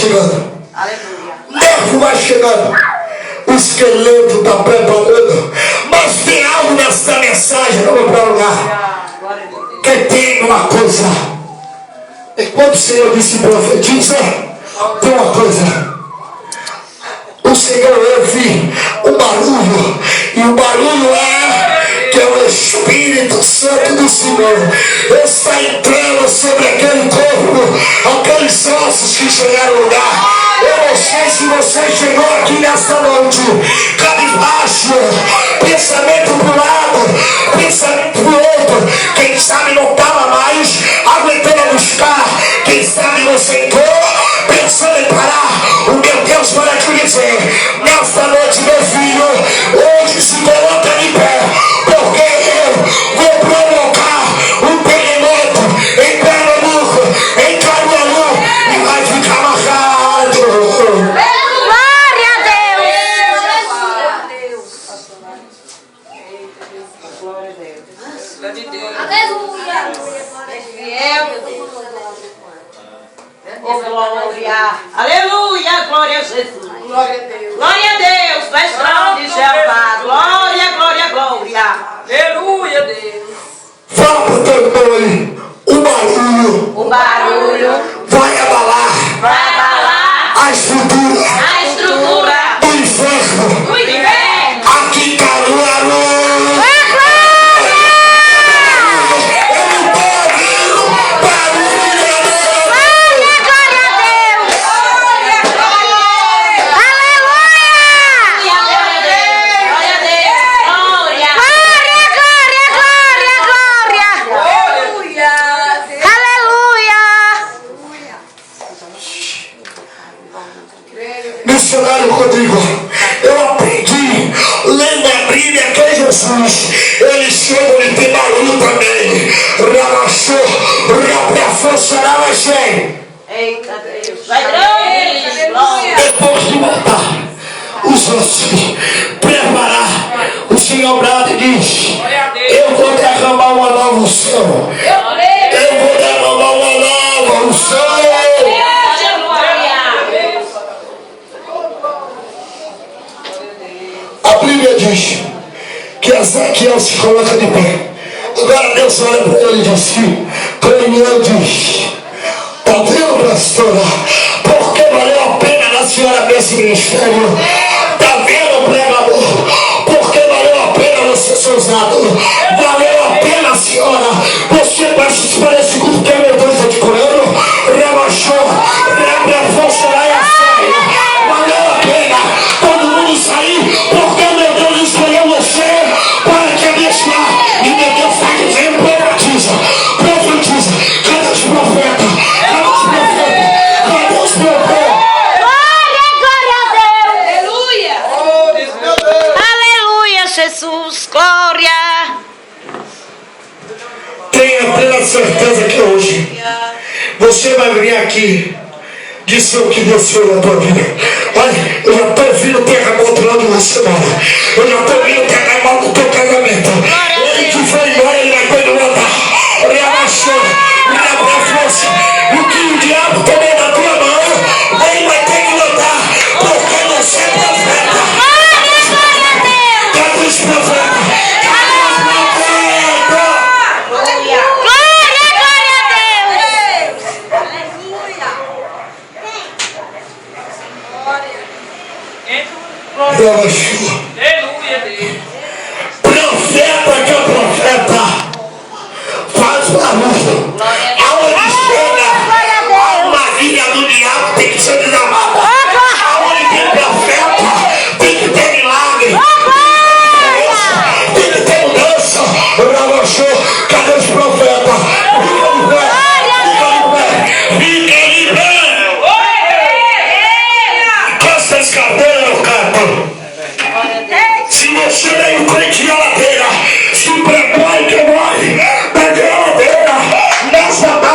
chegando. Aleluia. Nervo vai chegando. O esqueleto está preparando. Mas tem algo nessa mensagem, não vou para lugar. Que tem uma coisa. Enquanto o Senhor disse profetiza, tem uma coisa. O Senhor ouve um barulho. E o barulho é que é o Espírito Santo do Senhor está entrando sobre aquele corpo, aqueles ossos que chegaram no lugar. Eu não sei se você chegou aqui nessa noite cabisbaixo, pensamento pro lado, pensamento pro outro. Quem sabe não estava mais aguentando buscar. Quem sabe você entrou pensando em parar. O meu Deus vai te dizer nessa noite, meu filho, hoje se coloca de pé, porque eu vou provocar um terremoto em Pernambuco, em Caruaru, e vai ficar marcado. Glória a Deus. Glória a Deus. Aleluia. Oh, glória. Aleluia. Glória a Jesus. Glória a Deus. Glória a Deus. Tu és grande, Jeová. Glória, glória, glória. Aleluia, Deus. Fala pro teu irmão aí, O barulho vai abalar vai abalar a estrutura a estrutura do inferno do inferno. aqui em Caruaru. Missionário Rodrigo, eu aprendi lendo a Bíblia que é Jesus. Eles chamam de ter barulho também. Relaxou, reaforçará a gente. Eita Deus. Vai grande. Glória. Depois de montar os ossos, preparar, o Senhor Brado diz: eu vou derramar uma nova unção. Eu vou derramar uma nova unção. A Bíblia diz que Ezequiel se coloca de pé. Agora Deus olha para ele e diz assim: Daniel diz, tá vendo, pastora? Porque valeu a pena na senhora ver esse ministério. Tá vendo, pregador? Porque valeu a pena você ser usado. Valeu a pena, senhora. Você parece que é meu Deus, eu te curando. Relaxou, reaforçará a série. Valeu a pena todo mundo sair, porque meu Deus escolheu você para te abençoar. E meu Deus está dizendo: profetiza, profetiza. Cadê os profetas? Cadê os profetas? Cadê os profetas? Glória a Deus. Aleluia. Oh, Deus, meu Deus. Aleluia, Jesus. Glória. Tenha plena certeza que hoje você vai vir aqui dizer o que Deus fez na tua vida. Olha, eu já estou ouvindo o terremoto lá de você mora. Eu já estou ouvindo o terremoto do teu casamento. Ele que foi embora, ele vai continuar. Relaxou, ele força. O que o diabo tomou na tua mão, ele vai ter que lutar, porque você é profeta. Cadê os profetas? Relaxou. Aleluia, Deus. Profeta que é profeta faz barulho. Aonde chega a magia do diabo tem que ser desarmada. Aonde tem profeta tem que ter milagre, tem que ter mudança. Relaxou. Cadê os profetas? Fica de pé. Com essas cadeiras no canto. Se você veio crente,